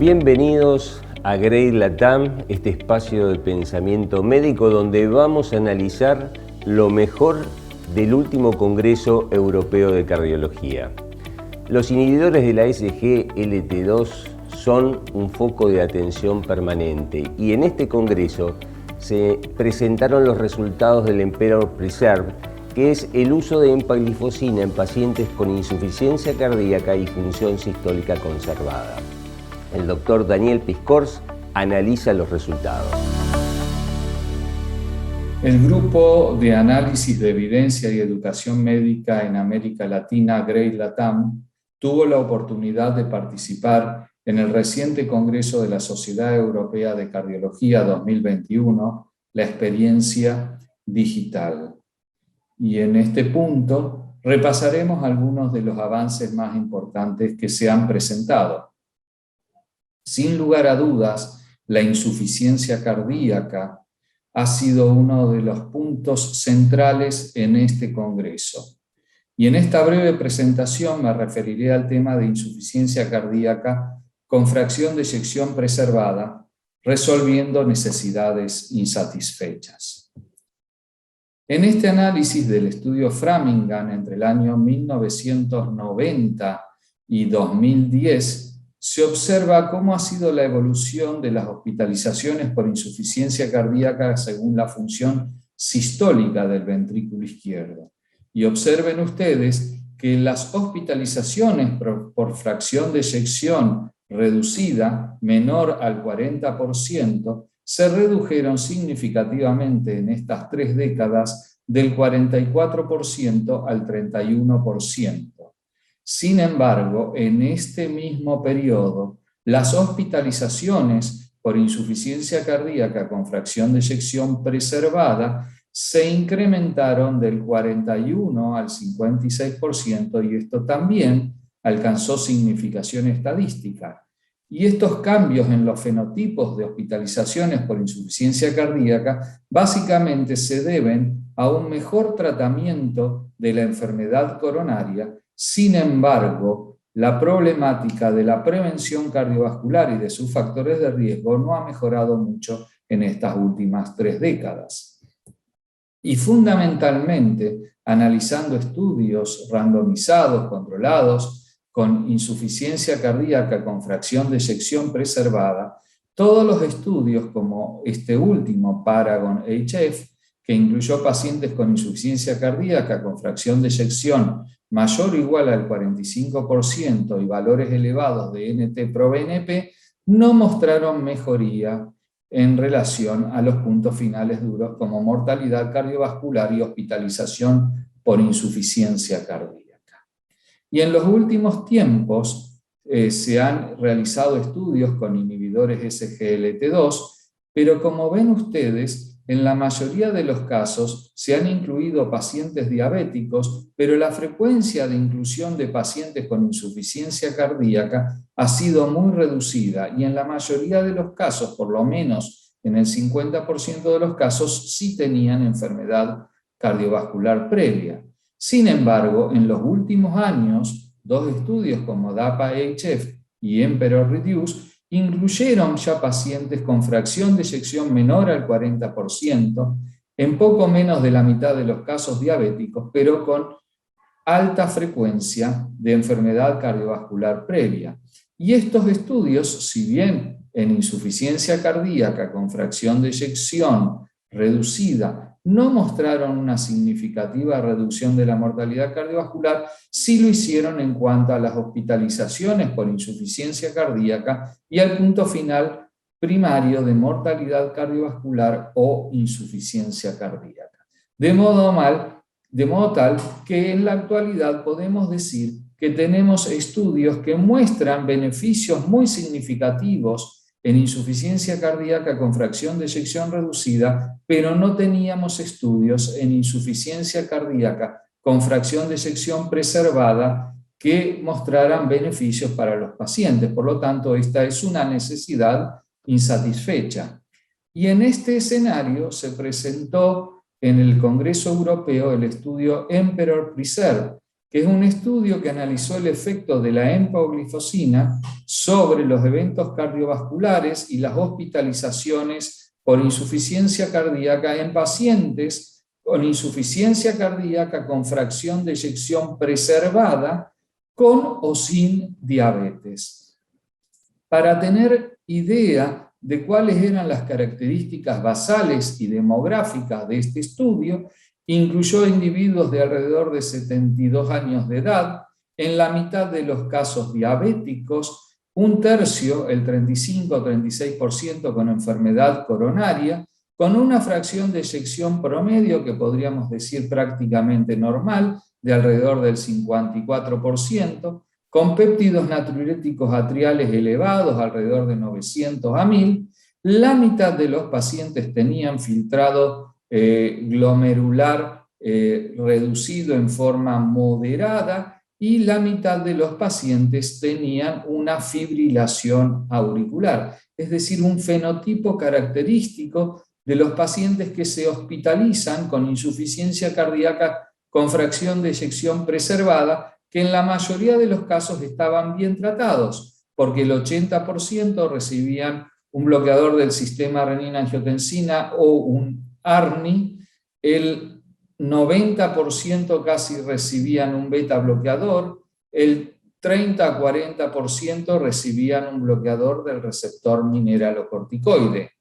Bienvenidos a Grey Latam, este espacio de pensamiento médico donde vamos a analizar lo mejor del último Congreso Europeo de Cardiología. Los inhibidores de la SGLT2 son un foco de atención permanente y en este Congreso se presentaron los resultados del Emperor Preserve, que es el uso de empaglifosina en pacientes con insuficiencia cardíaca y función sistólica conservada. El doctor Daniel Piscors analiza los resultados. El grupo de análisis de evidencia y educación médica en América Latina, Grey Latam, tuvo la oportunidad de participar en el reciente Congreso de la Sociedad Europea de Cardiología 2021, la experiencia digital. Y en este punto repasaremos algunos de los avances más importantes que se han presentado. Sin lugar a dudas, la insuficiencia cardíaca ha sido uno de los puntos centrales en este Congreso. Y en esta breve presentación me referiré al tema de insuficiencia cardíaca con fracción de eyección preservada, resolviendo necesidades insatisfechas. En este análisis del estudio Framingham entre el año 1990 y 2010, se observa cómo ha sido la evolución de las hospitalizaciones por insuficiencia cardíaca según la función sistólica del ventrículo izquierdo. Y observen ustedes que las hospitalizaciones por fracción de eyección reducida menor al 40% se redujeron significativamente en estas 3 décadas del 44% al 31%. Sin embargo, en este mismo periodo, las hospitalizaciones por insuficiencia cardíaca con fracción de eyección preservada se incrementaron del 41 al 56% y esto también alcanzó significación estadística. Y estos cambios en los fenotipos de hospitalizaciones por insuficiencia cardíaca básicamente se deben a un mejor tratamiento de la enfermedad coronaria. Sin embargo, la problemática de la prevención cardiovascular y de sus factores de riesgo no ha mejorado mucho en estas últimas 3 décadas. Y fundamentalmente, analizando estudios randomizados, controlados, con insuficiencia cardíaca con fracción de eyección preservada, todos los estudios como este último, Paragon-HF, que incluyó pacientes con insuficiencia cardíaca con fracción de eyección mayor o igual al 45% y valores elevados de NT-proBNP, no mostraron mejoría en relación a los puntos finales duros como mortalidad cardiovascular y hospitalización por insuficiencia cardíaca. Y en los últimos tiempos se han realizado estudios con inhibidores SGLT2, pero como ven ustedes, en la mayoría de los casos se han incluido pacientes diabéticos, pero la frecuencia de inclusión de pacientes con insuficiencia cardíaca ha sido muy reducida y en la mayoría de los casos, por lo menos en el 50% de los casos, sí tenían enfermedad cardiovascular previa. Sin embargo, en los últimos años, 2 estudios como DAPA-HF y EMPEROR-Reduce incluyeron ya pacientes con fracción de eyección menor al 40%, en poco menos de la mitad de los casos diabéticos, pero con alta frecuencia de enfermedad cardiovascular previa. Y estos estudios, si bien en insuficiencia cardíaca con fracción de eyección reducida no mostraron una significativa reducción de la mortalidad cardiovascular, sí lo hicieron en cuanto a las hospitalizaciones por insuficiencia cardíaca y al punto final primario de mortalidad cardiovascular o insuficiencia cardíaca. De modo tal que en la actualidad podemos decir que tenemos estudios que muestran beneficios muy significativos en insuficiencia cardíaca con fracción de eyección reducida, pero no teníamos estudios en insuficiencia cardíaca con fracción de eyección preservada que mostraran beneficios para los pacientes. Por lo tanto, esta es una necesidad insatisfecha. Y en este escenario se presentó en el Congreso Europeo el estudio Emperor Preserve, que es un estudio que analizó el efecto de la empaglifosina sobre los eventos cardiovasculares y las hospitalizaciones por insuficiencia cardíaca en pacientes con insuficiencia cardíaca con fracción de eyección preservada, con o sin diabetes. Para tener idea de cuáles eran las características basales y demográficas de este estudio, incluyó individuos de alrededor de 72 años de edad, en la mitad de los casos diabéticos, un tercio, el 35 o 36% con enfermedad coronaria, con una fracción de eyección promedio que podríamos decir prácticamente normal, de alrededor del 54%, con péptidos natriuréticos atriales elevados, alrededor de 900 a 1000, la mitad de los pacientes tenían filtrado glomerular reducido en forma moderada y la mitad de los pacientes tenían una fibrilación auricular, es decir, un fenotipo característico de los pacientes que se hospitalizan con insuficiencia cardíaca con fracción de eyección preservada, que en la mayoría de los casos estaban bien tratados, porque el 80% recibían un bloqueador del sistema renina-angiotensina o un ARNI, el 90% casi recibían un beta bloqueador, el 30-40% recibían un bloqueador del receptor mineralocorticoide.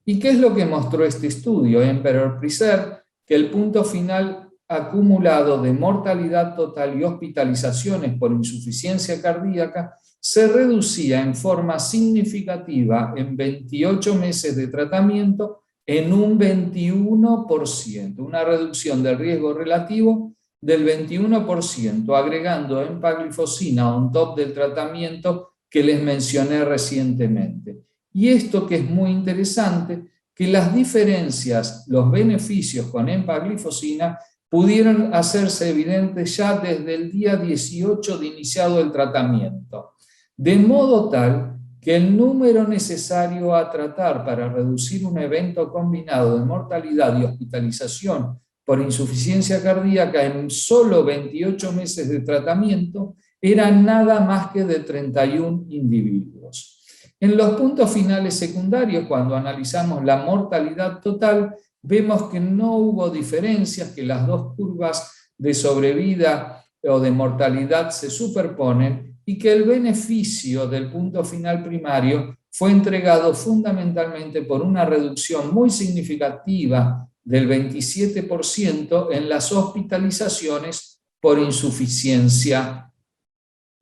¿Y qué es lo que mostró este estudio? Emperor-Preserve, que el punto final acumulado de mortalidad total y hospitalizaciones por insuficiencia cardíaca se reducía en forma significativa en 28 meses de tratamiento en un 21%, una reducción del riesgo relativo del 21%, agregando empaglifosina on top del tratamiento que les mencioné recientemente. Y esto que es muy interesante, que las diferencias, los beneficios con empaglifosina pudieron hacerse evidentes ya desde el día 18 de iniciado el tratamiento, de modo tal que el número necesario a tratar para reducir un evento combinado de mortalidad y hospitalización por insuficiencia cardíaca en solo 28 meses de tratamiento era nada más que de 31 individuos. En los puntos finales secundarios, cuando analizamos la mortalidad total, vemos que no hubo diferencias, que las dos curvas de sobrevida o de mortalidad se superponen y que el beneficio del punto final primario fue entregado fundamentalmente por una reducción muy significativa del 27% en las hospitalizaciones por insuficiencia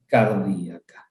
cardíaca.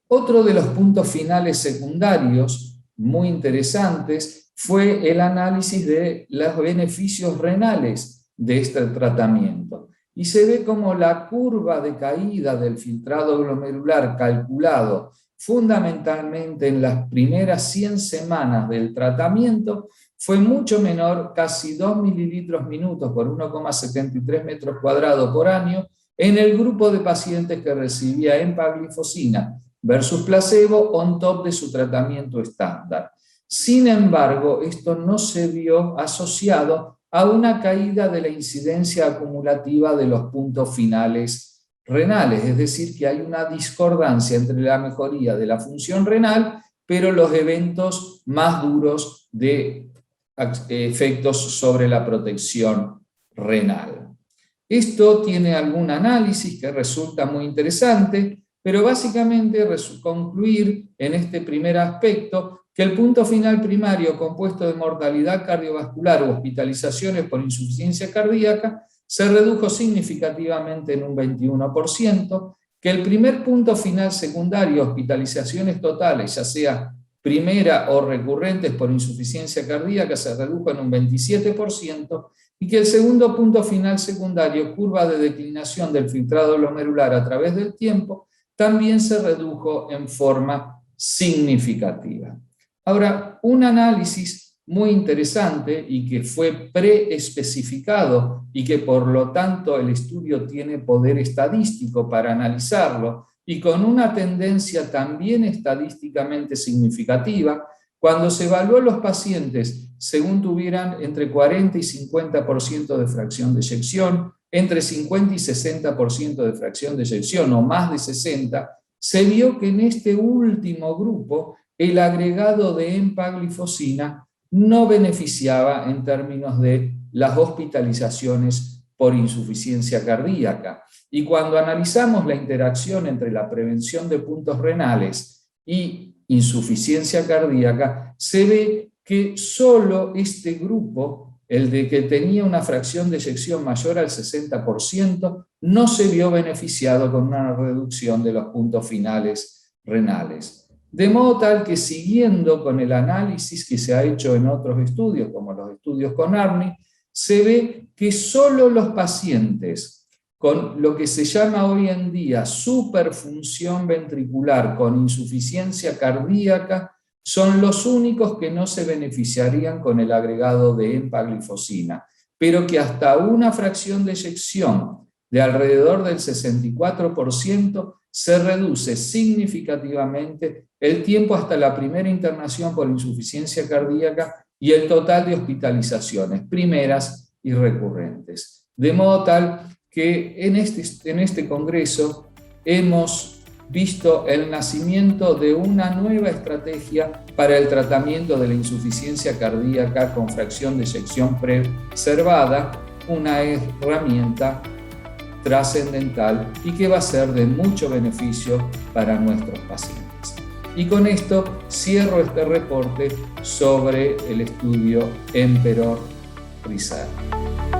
Otro de los puntos finales secundarios muy interesantes fue el análisis de los beneficios renales de este tratamiento. Y se ve como la curva de caída del filtrado glomerular calculado fundamentalmente en las primeras 100 semanas del tratamiento fue mucho menor, casi 2 mililitros minutos por 1,73 metros cuadrados por año, en el grupo de pacientes que recibía empaglifosina versus placebo on top de su tratamiento estándar. Sin embargo, esto no se vio asociado a una caída de la incidencia acumulativa de los puntos finales renales, es decir, que hay una discordancia entre la mejoría de la función renal, pero los eventos más duros de efectos sobre la protección renal. Esto tiene algún análisis que resulta muy interesante, pero básicamente concluir en este primer aspecto que el punto final primario compuesto de mortalidad cardiovascular o hospitalizaciones por insuficiencia cardíaca se redujo significativamente en un 21%, que el primer punto final secundario, hospitalizaciones totales, ya sea primera o recurrentes por insuficiencia cardíaca, se redujo en un 27%, y que el segundo punto final secundario, curva de declinación del filtrado glomerular a través del tiempo, también se redujo en forma significativa. Ahora, un análisis muy interesante y que fue preespecificado y que por lo tanto el estudio tiene poder estadístico para analizarlo y con una tendencia también estadísticamente significativa, cuando se evaluó los pacientes según tuvieran entre 40 y 50% de fracción de eyección, entre 50 y 60% de fracción de eyección o más de 60%, se vio que en este último grupo el agregado de empaglifosina no beneficiaba en términos de las hospitalizaciones por insuficiencia cardíaca. Y cuando analizamos la interacción entre la prevención de puntos renales y insuficiencia cardíaca, se ve que solo este grupo, el de que tenía una fracción de eyección mayor al 60%, no se vio beneficiado con una reducción de los puntos finales renales. De modo tal que, siguiendo con el análisis que se ha hecho en otros estudios, como los estudios con ARNI, se ve que solo los pacientes con lo que se llama hoy en día superfunción ventricular con insuficiencia cardíaca son los únicos que no se beneficiarían con el agregado de empaglifosina, pero que hasta una fracción de eyección de alrededor del 64% se reduce significativamente el tiempo hasta la primera internación por insuficiencia cardíaca y el total de hospitalizaciones primeras y recurrentes. De modo tal que en este congreso hemos visto el nacimiento de una nueva estrategia para el tratamiento de la insuficiencia cardíaca con fracción de eyección preservada, una herramienta trascendental y que va a ser de mucho beneficio para nuestros pacientes. Y con esto cierro este reporte sobre el estudio Emperor Research.